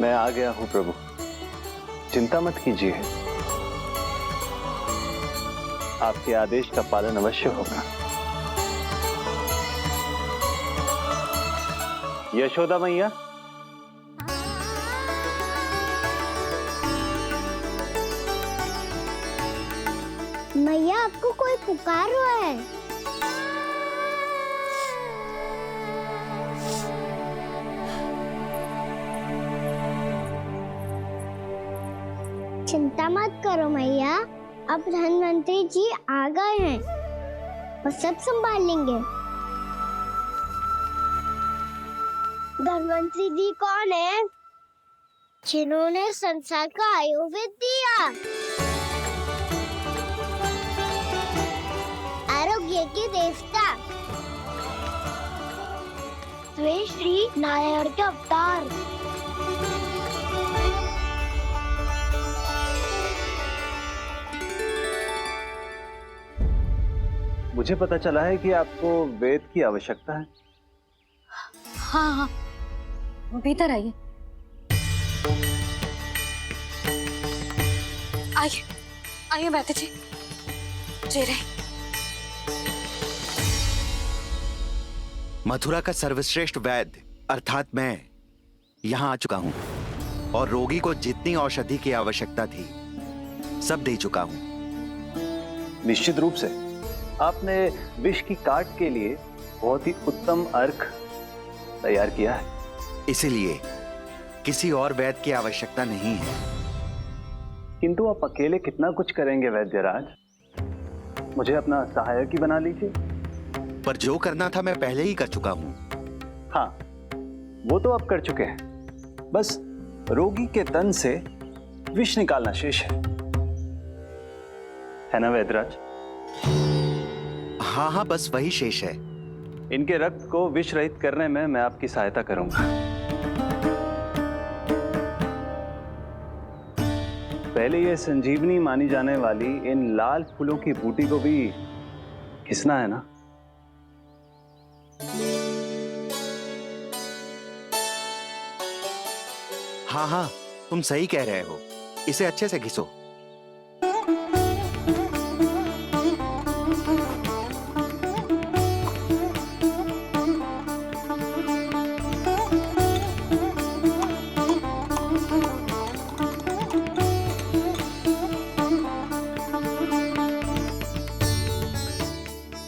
मैं आ गया हूं प्रभु, चिंता मत कीजिए। आपके आदेश का पालन अवश्य होगा। यशोदा मैया, मैया आपको कोई पुकार रहा है। चिंता मत करो मैया, अब धनवंतरी जी आ गए हैं, वो सब संभाल लेंगे। धनवंतरी जी कौन है? जिन्होंने संसार का आयुर्वेद दिया, आरोग्य के देवता, वे श्री नारायण के अवतार। मुझे पता चला है कि आपको वेद की आवश्यकता है। हाँ हाँ, भीतर आइए। आइए आइए बैठे जी। जी रहे। मथुरा का सर्वश्रेष्ठ वैद्य अर्थात मैं यहाँ आ चुका हूँ और रोगी को जितनी औषधि की आवश्यकता थी सब दे चुका हूँ। निश्चित रूप से आपने विष की काट के लिए बहुत ही उत्तम अर्क तैयार किया है। इसीलिए किसी और वैद्य की आवश्यकता नहीं है। किंतु आप अकेले कितना कुछ करेंगे वैद्यराज, मुझे अपना सहायक ही बना लीजिए। पर जो करना था मैं पहले ही कर चुका हूँ। हाँ, वो तो आप कर चुके हैं, बस रोगी के तन से विष निकालना शेष है ना वैद्यराज? हाँ हाँ, बस वही शेष है। इनके रक्त को विष रहित करने में मैं आपकी सहायता करूंगा। पहले ये संजीवनी मानी जाने वाली इन लाल फूलों की बूटी को भी घिसना है ना? हाँ हाँ, तुम सही कह रहे हो, इसे अच्छे से घिसो।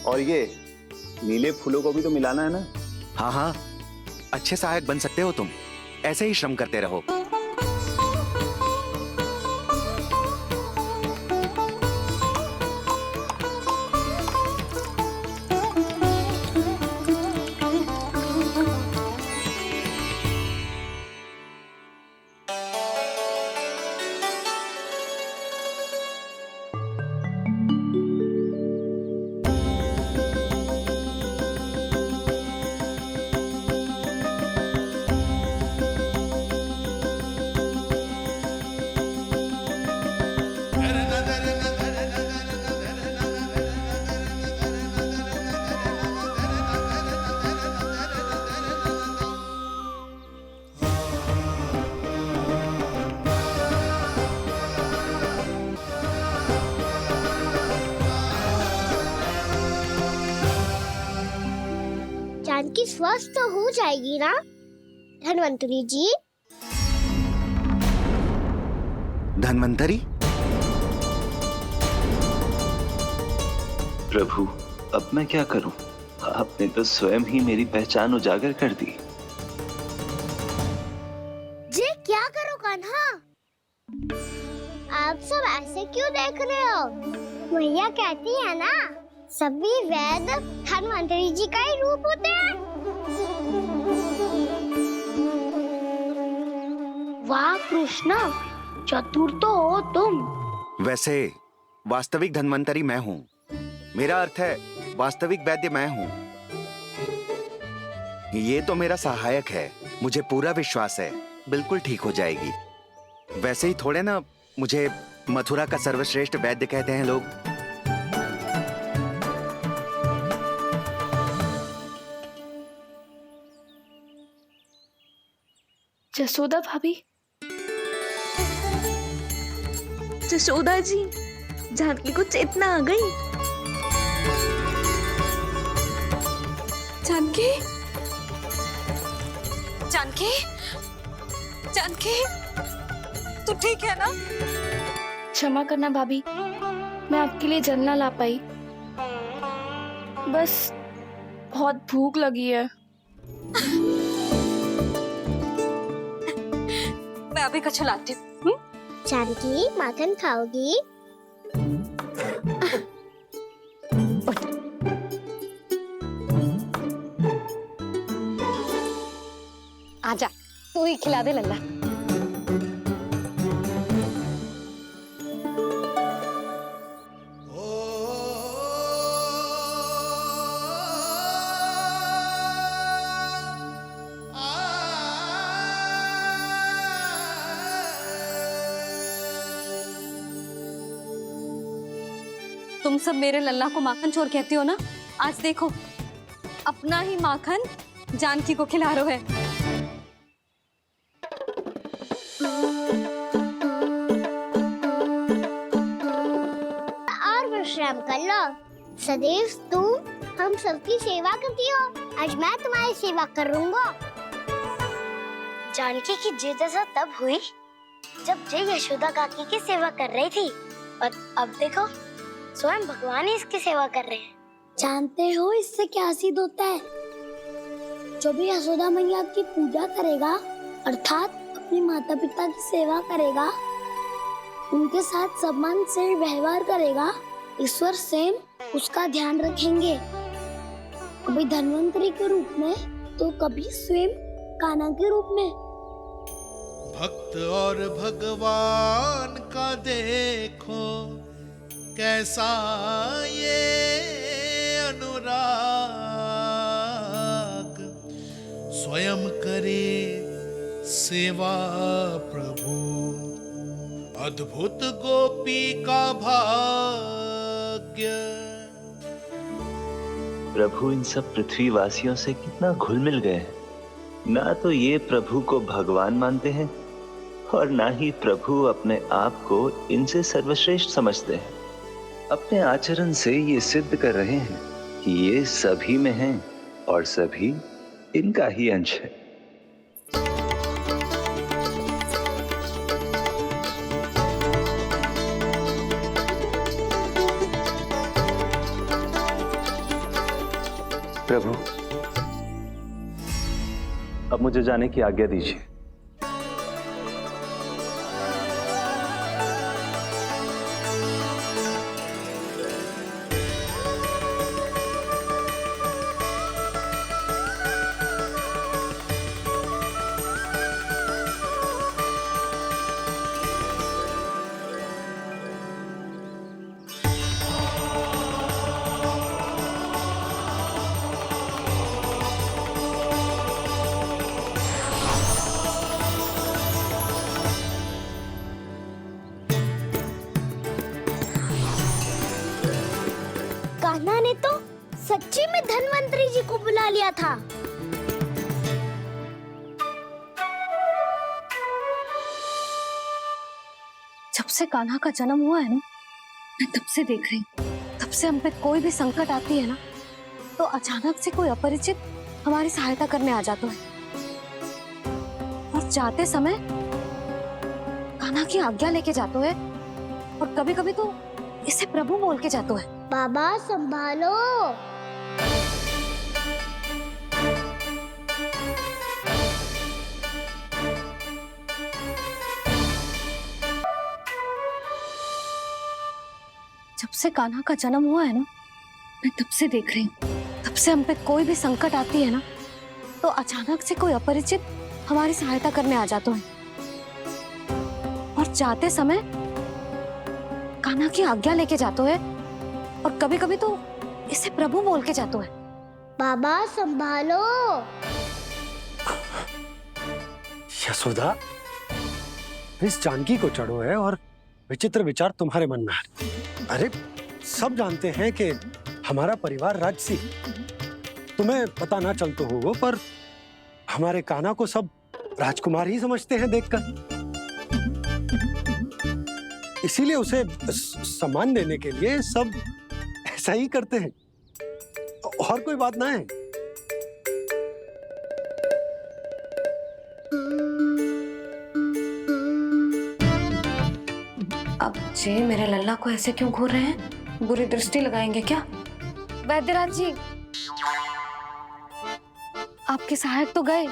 और ये नीले फूलों को भी तो मिलाना है ना? हाँ हाँ, अच्छे सहायक बन सकते हो तुम, ऐसे ही श्रम करते रहो। जानकी स्वस्थ हो जाएगी ना धनवंतरी जी? धन्वंतरी? प्रभु, अब मैं क्या करूं? आपने तो स्वयं ही मेरी पहचान उजागर कर दी। जी क्या करो कान्हा? आप सब ऐसे क्यों देख रहे हो? मैया कहती है ना, सभी वैद्य धनवंतरी जी का ही रूप होते हैं। वाह कृष्णा, चतुर तो हो तुम। वैसे वास्तविक धन्वंतरी मैं हूँ, मेरा अर्थ है वास्तविक वैद्य मैं हूँ। ये तो मेरा सहायक है, मुझे पूरा विश्वास है बिल्कुल ठीक हो जाएगी। वैसे ही थोड़े ना मुझे मथुरा का सर्वश्रेष्ठ वैद्य कहते हैं लोग। जसोदा भाभी, यशोदा जी, जानकी को चेतना आ गई। जानकी, जानकी, जानकी, तू ठीक है ना? क्षमा करना भाभी, मैं आपके लिए जल ना ला पाई। बस बहुत भूख लगी है। मैं अभी कछु लाती हूँ। जानकी, माखन खाओगी? आजा, तू ही खिला दे लल्ला। तुम सब मेरे लल्ला को माखन चोर कहती हो ना? आज देखो, अपना ही माखन जानकी को खिला रहे हो। और विश्राम कर लो। सदैव तुम हम सबकी सेवा करती हो, आज मैं तुम्हारी सेवा करूंगा। जानकी की जिज्ञासा तब हुई जब जय यशोदा काकी की सेवा कर रही थी, और अब देखो स्वयं भगवान ही इसकी सेवा कर रहे हैं। जानते हो इससे क्या सिद्ध होता है? जो भी यशोदा मैया की पूजा करेगा, अर्थात अपने माता पिता की सेवा करेगा, उनके साथ सम्मान से व्यवहार करेगा, ईश्वर स्वयं उसका ध्यान रखेंगे। कभी धन्वंतरी के रूप में तो कभी स्वयं कान्हा के रूप में। भक्त और भगवान का देखो कैसा ये अनुराग, स्वयं करे सेवा प्रभु, अद्भुत गोपी का भाग्य। प्रभु इन सब पृथ्वीवासियों से कितना घुल मिल गए हैं। ना तो ये प्रभु को भगवान मानते हैं और ना ही प्रभु अपने आप को इनसे सर्वश्रेष्ठ समझते हैं। अपने आचरण से ये सिद्ध कर रहे हैं कि ये सभी में हैं और सभी इनका ही अंश है। प्रभु, अब मुझे जाने की आज्ञा दीजिए। कान्हा ने तो सच्ची में धन्वंतरी जी को बुला लिया था। जब से कान्हा का जन्म हुआ है ना, मैं तब से देख रही हूँ, तब से हम पे कोई भी संकट आती है ना, तो अचानक से कोई अपरिचित हमारी सहायता करने आ जाता है, और जाते समय कान्हा की आज्ञा लेके जाते है, और कभी कभी तो इसे प्रभु बोल के जाते है। बाबा संभालो। जब से कान्हा का जन्म हुआ है ना, मैं तब से देख रही हूँ, तब से हम पे कोई भी संकट आती है ना, तो अचानक से कोई अपरिचित हमारी सहायता करने आ जाते हैं, और जाते समय कान्हा की आज्ञा लेके जाते हैं, और कभी कभी तो इसे प्रभु बोल के जाते हैं। बाबा संभालो। यशोदा, इस जानकी को चढ़ो है और विचित्र विचार तुम्हारे मन में है। अरे सब जानते हैं कि हमारा परिवार राजसी, तुम्हें पता ना चलते हो पर हमारे कान्हा को सब राजकुमार ही समझते हैं देखकर। इसीलिए उसे सम्मान देने के लिए सब ऐसा ही करते हैं, और कोई बात ना है। अब जे मेरे लल्ला को ऐसे क्यों घूर रहे हैं? बुरी दृष्टि लगाएंगे क्या? वैद्यराज जी, आपके सहायक तो गए,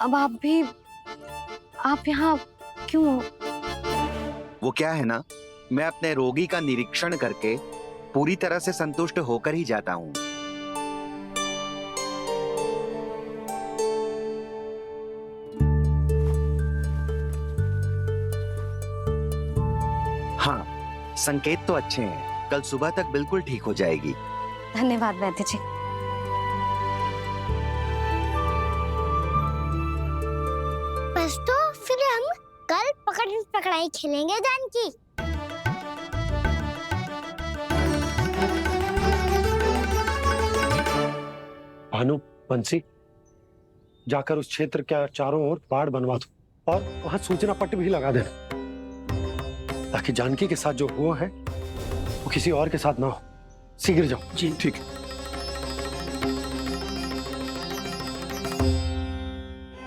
अब आप यहाँ क्यों हो? वो क्या है ना, मैं अपने रोगी का निरीक्षण करके पूरी तरह से संतुष्ट होकर ही जाता हूँ। हाँ, संकेत तो अच्छे हैं, कल सुबह तक बिल्कुल ठीक हो जाएगी। धन्यवाद वैद्य जी। बस तो फिर हम कल पकड़न पकड़ाई खेलेंगे जानकी। भानु, बंसी, जाकर उस क्षेत्र के चारों ओर बाड़ बनवा दो और वहां सूचना पट्ट भी लगा देना, ताकि जानकी के साथ जो हुआ है वो किसी और के साथ ना हो। शीघ्र जाओ। जी ठीक है।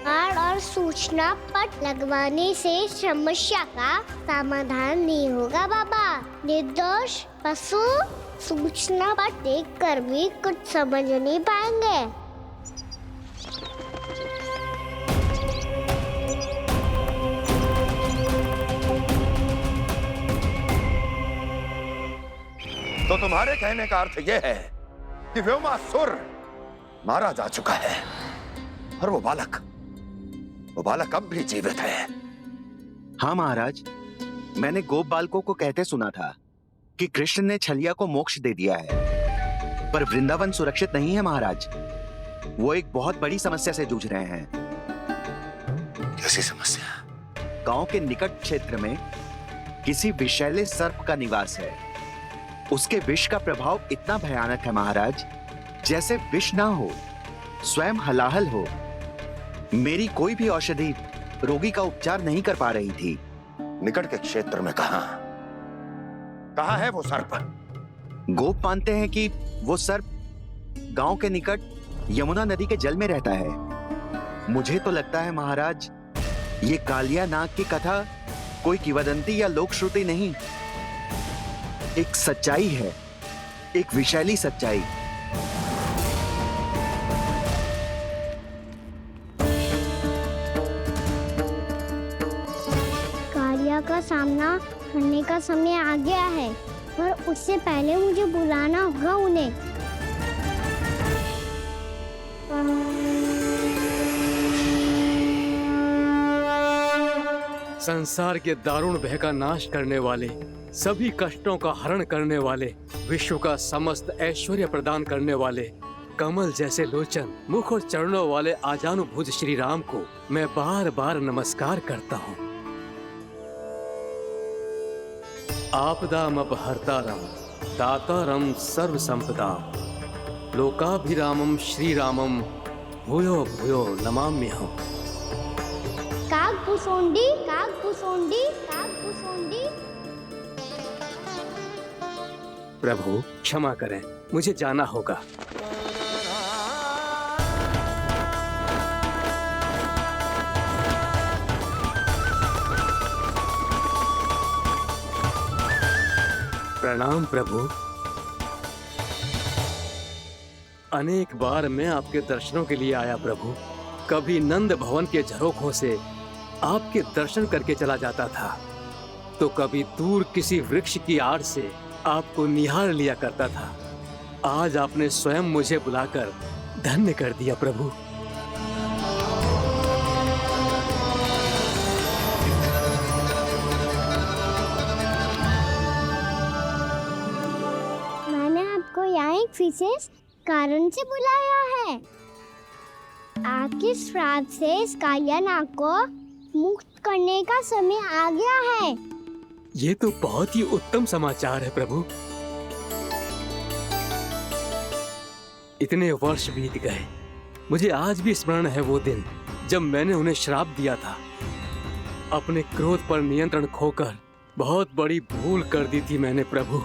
बाड़ और सूचना पट लगवाने से समस्या का समाधान नहीं होगा बाबा। निर्दोष पशु सूचना पट देखकर भी कुछ समझ नहीं पाएंगे। तो तुम्हारे कहने का अर्थ यह है कि व्योमासुर मारा जा चुका है और वो बालक अब भी जीवित है। हाँ महाराज, मैंने गोप बालकों को कहते सुना था कि कृष्ण ने छलिया को मोक्ष दे दिया है, पर वृंदावन सुरक्षित नहीं है महाराज। वो एक बहुत बड़ी समस्या से जूझ रहे हैं। कैसी समस्या? गांव के निकट क्षेत्र में किसी विषैले सर्प का निवास है। उसके विष का प्रभाव इतना भयानक है महाराज, जैसे विष ना हो, स्वयं हलाहल हो। मेरी कोई भी औषधि रोगी का उपचार नहीं कर पा रही थी। निकट के क्षेत्र में कहाँ है वो सर्प? गोप मानते हैं कि वो सर्प गांव के निकट यमुना नदी के जल में रहता है। मुझे तो लगता है महाराज, ये कालिया नाग की कथा कोई किंवदंती या लोक श्रुति नहीं, एक सच्चाई है, एक विषैली सच्चाई। कालिया का सामना करने का समय आ गया है, पर उससे पहले मुझे बुलाना होगा उन्हें। संसार के दारुण भय का नाश करने वाले, सभी कष्टों का हरण करने वाले, विश्व का समस्त ऐश्वर्य प्रदान करने वाले, कमल जैसे लोचन, मुख और चरणों वाले आजानुभुज श्री राम को मैं बार बार नमस्कार करता हूँ। आपदामपहर्तारं दातारं सर्व संपदा, लोकाभिरामं श्री रामं भूयो भूयो नमाम्यहम्। कागभूसोंडी, कागभूसोंडी, कागभूसोंडी। प्रभु क्षमा करें, मुझे जाना होगा। प्रणाम प्रभु। अनेक बार मैं आपके दर्शनों के लिए आया प्रभु। कभी नंद भवन के झरोखों से आपके दर्शन करके चला जाता था, तो कभी दूर किसी वृक्ष की आड़ से आपको निहार लिया करता था। आज आपने स्वयं मुझे बुलाकर धन्य कर दिया प्रभु। मैंने आपको यहाँ एक विशेष कारण से बुलाया है। आपके श्राप से इस कालिया नाग को मुक्त करने का समय आ गया है। ये तो बहुत ही उत्तम समाचार है प्रभु। इतने वर्ष बीत गए, मुझे आज भी स्मरण है वो दिन जब मैंने उन्हें श्राप दिया था। अपने क्रोध पर नियंत्रण खोकर बहुत बड़ी भूल कर दी थी मैंने प्रभु।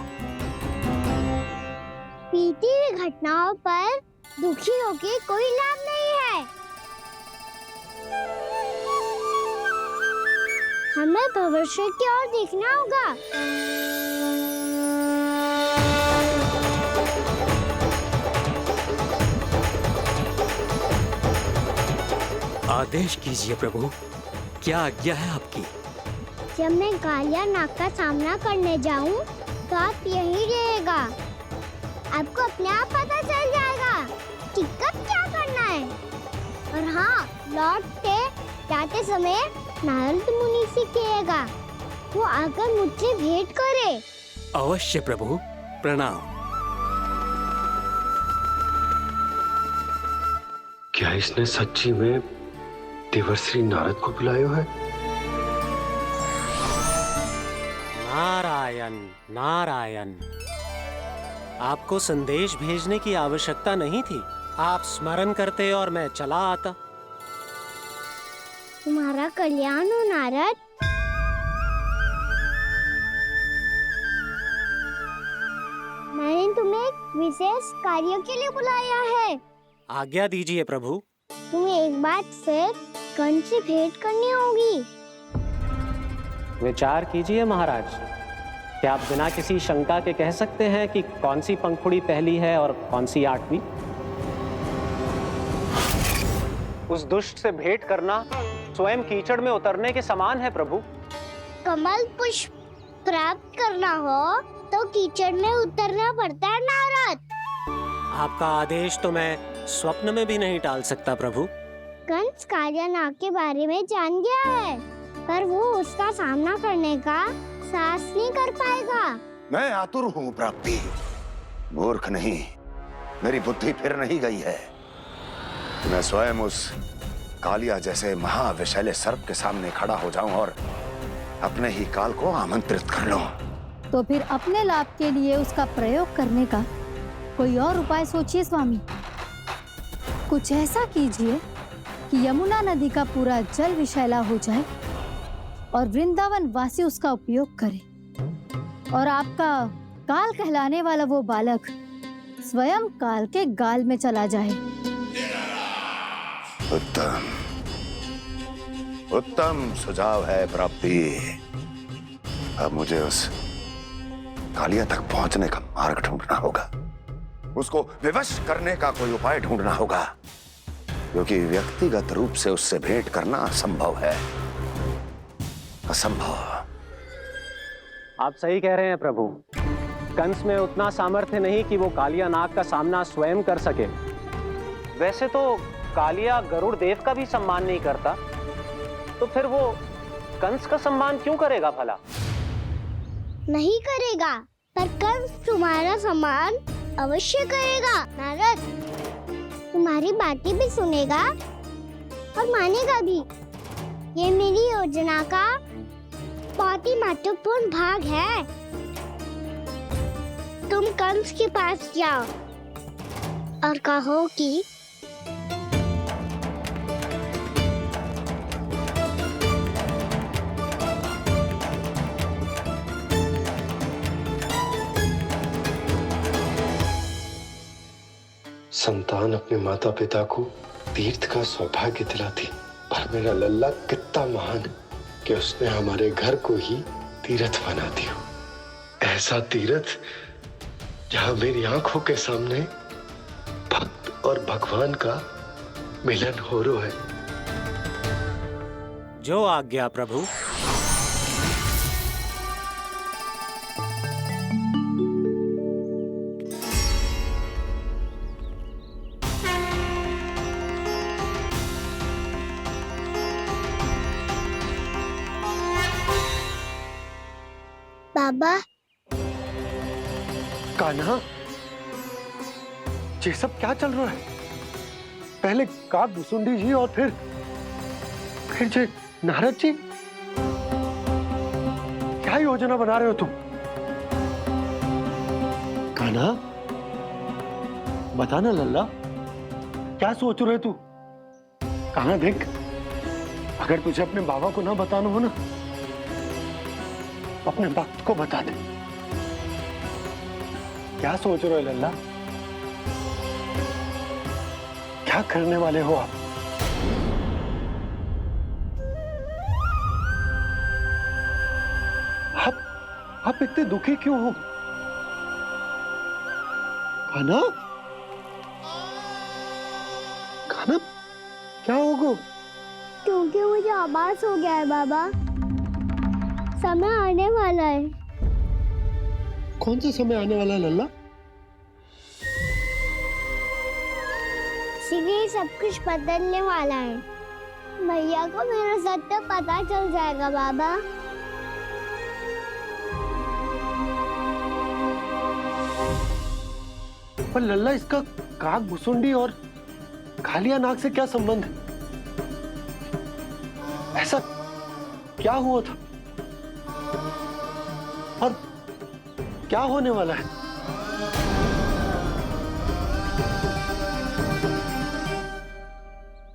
बीती हुई घटनाओं पर दुखी होके कोई लाभ नहीं है। हमें भविष्य की ओर देखना होगा। आदेश कीजिए प्रभु, क्या आज्ञा है आपकी? जब मैं कालिया नाग का सामना करने जाऊं, तो आप यहीं रहेगा। आपको अपने आप पता चल जाएगा कि कब क्या करना है। और हाँ, लौटते जाते समय नारद मुनि से कहिएगा, वो आकर मुझसे भेंट करे। अवश्य प्रभु, प्रणाम। क्या इसने सच्ची में देवर्षि नारद को बुलाया है? नारायण नारायण, आपको संदेश भेजने की आवश्यकता नहीं थी। आप स्मरण करते और मैं चला आता। तुम्हारा कल्याण हो नारद। मैंने तुम्हें एक विशेष कार्य के लिए बुलाया है। आज्ञा दीजिए प्रभु। तुम्हें एक बार फिर कंस से भेंट करनी होगी। विचार कीजिए महाराज, क्या आप बिना किसी शंका के कह सकते हैं कि कौन सी पंखुड़ी पहली है और कौन सी 8वीं? उस दुष्ट से भेंट करना स्वयं कीचड़ में उतरने के समान है प्रभु। कमल पुष्प प्राप्त करना हो तो कीचड़ में उतरना पड़ता है नारद। आपका आदेश तो मैं स्वप्न में भी नहीं टाल सकता प्रभु। कंस कालिया नाग के बारे में जान गया है, पर वो उसका सामना करने का साहस नहीं कर पाएगा। मैं आतुर हूँ प्राप्ति, मूर्ख नहीं। मेरी बुद्धि फिर नहीं गई है। मैं स्वयं उस कालिया जैसे महाविषैले सर्प के सामने खड़ा हो जाऊं और अपने ही काल को आमंत्रित कर लूं। तो फिर अपने लाभ के लिए उसका प्रयोग करने का कोई और उपाय सोचिए स्वामी। कुछ ऐसा कीजिए कि यमुना नदी का पूरा जल विषैला हो जाए और वृंदावन वासी उसका उपयोग करे, और आपका काल कहलाने वाला वो बालक स्वयं काल के गाल में चला जाए। उत्तम उत्तम सुझाव है प्राप्ति। अब मुझे उस कालिया तक पहुंचने का मार्ग ढूंढना होगा। उसको विवश करने का कोई उपाय ढूंढना होगा, क्योंकि व्यक्तिगत रूप से उससे भेंट करना असंभव है। असंभव। आप सही कह रहे हैं प्रभु। कंस में उतना सामर्थ्य नहीं कि वो कालिया नाग का सामना स्वयं कर सके। वैसे तो कालिया गरुड़ देव का भी सम्मान नहीं करता, तो फिर वो कंस का सम्मान क्यों करेगा भला? नहीं करेगा, पर कंस तुम्हारा सम्मान अवश्य करेगा नारद। तुम्हारी बातें भी सुनेगा और मानेगा भी। ये मेरी योजना का बहुत ही महत्वपूर्ण भाग है। तुम कंस के पास जाओ और कहो कि संतान अपने माता पिता को तीर्थ का सौभाग्य दिलाती, पर मेरा लल्ला कितना महान है कि उसने हमारे घर को ही तीर्थ बना दिया। ऐसा तीर्थ जहां मेरी आंखों के सामने भक्त और भगवान का मिलन हो रहा है। जो आज्ञा प्रभु। बाबा, कान्हा, ये सब क्या चल रहा है? पहले काक भुसुंडी जी और फिर जे नारद जी। क्या योजना बना रहे हो तुम? कान्हा, बता ना लल्ला, क्या सोच रहे तू? कहां देख, अगर तुझे अपने बाबा को ना बताना हो ना, तो अपने भक्त को बता दे। क्या सोच रहे हो लल्ला? क्या करने वाले हो आप? आप इतने दुखी क्यों हो? खाना खाना क्या होगा? क्योंकि मुझे आभास हो गया है बाबा, समय आने वाला है। कौन सा समय आने वाला है लल्ला? इसीलिए सब कुछ बदलने वाला है। भैया को मेरा सत्य पता चल जाएगा बाबा। पर लल्ला, इसका काक भुसुंडी और कालिया नाग से क्या संबंध है? ऐसा क्या हुआ था और क्या होने वाला है?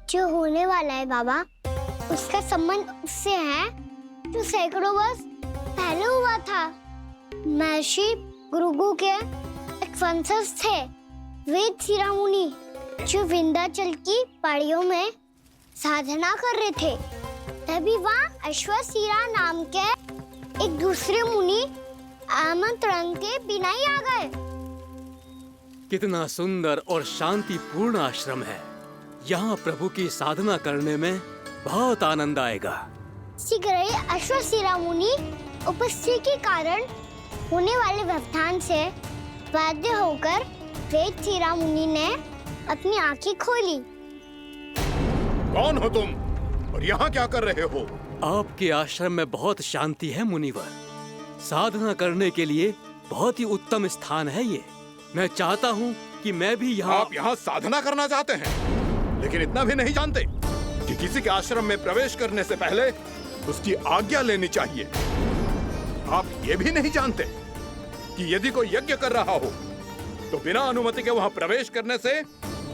जो होने वाला है बाबा, उसका संबंध उससे है जो सैकड़ों वर्ष पहले हुआ था। महर्षि भृगु के एक वंशज थे वेद शिरोमुनि, जो विंध्याचल की पहाड़ियों में साधना कर रहे थे। तभी वहाँ अश्वशिरा नाम के एक दूसरे मुनि आमंत्रण के बिना ही आ गए। कितना सुंदर और शांतिपूर्ण आश्रम है। यहाँ प्रभु की साधना करने में बहुत आनंद आएगा। शीघ्र ही अश्वशिरा मुनि उपस्थिति के कारण होने वाले व्यवधान से बाध्य होकर वेद शिरा मुनि ने अपनी आंखें खोली। कौन हो तुम और यहाँ क्या कर रहे हो? आपके आश्रम में बहुत शांति है मुनिवर। साधना करने के लिए बहुत ही उत्तम स्थान है ये। मैं चाहता हूँ कि मैं भी यहाँ। आप यहाँ साधना करना चाहते हैं, लेकिन इतना भी नहीं जानते कि किसी के आश्रम में प्रवेश करने से पहले उसकी आज्ञा लेनी चाहिए। आप ये भी नहीं जानते कि यदि कोई यज्ञ कर रहा हो तो बिना अनुमति के वहाँ प्रवेश करने से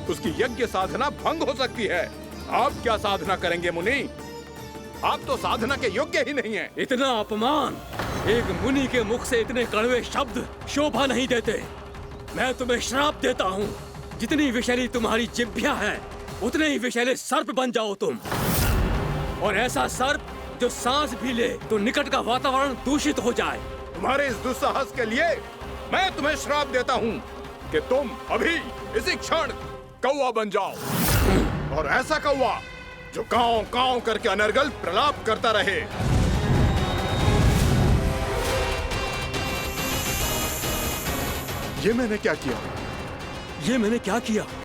उसकी यज्ञ साधना भंग हो सकती है। आप क्या साधना करेंगे मुनि? आप तो साधना के योग्य ही नहीं हैं। इतना अपमान! एक मुनि के मुख से इतने कड़वे शब्द शोभा नहीं देते। मैं तुम्हें श्राप देता हूँ, जितनी विषैली तुम्हारी जिह्वा है उतने ही विषैले सर्प बन जाओ तुम। और ऐसा सर्प जो सांस भी ले तो निकट का वातावरण दूषित हो जाए। तुम्हारे इस दुस्साहस के लिए मैं तुम्हें श्राप देता हूँ कि तुम अभी इसी क्षण कौवा बन जाओ, और ऐसा कौवा जो कांव कांव करके अनर्गल प्रलाप करता रहे। ये मैंने क्या किया? ये मैंने क्या किया?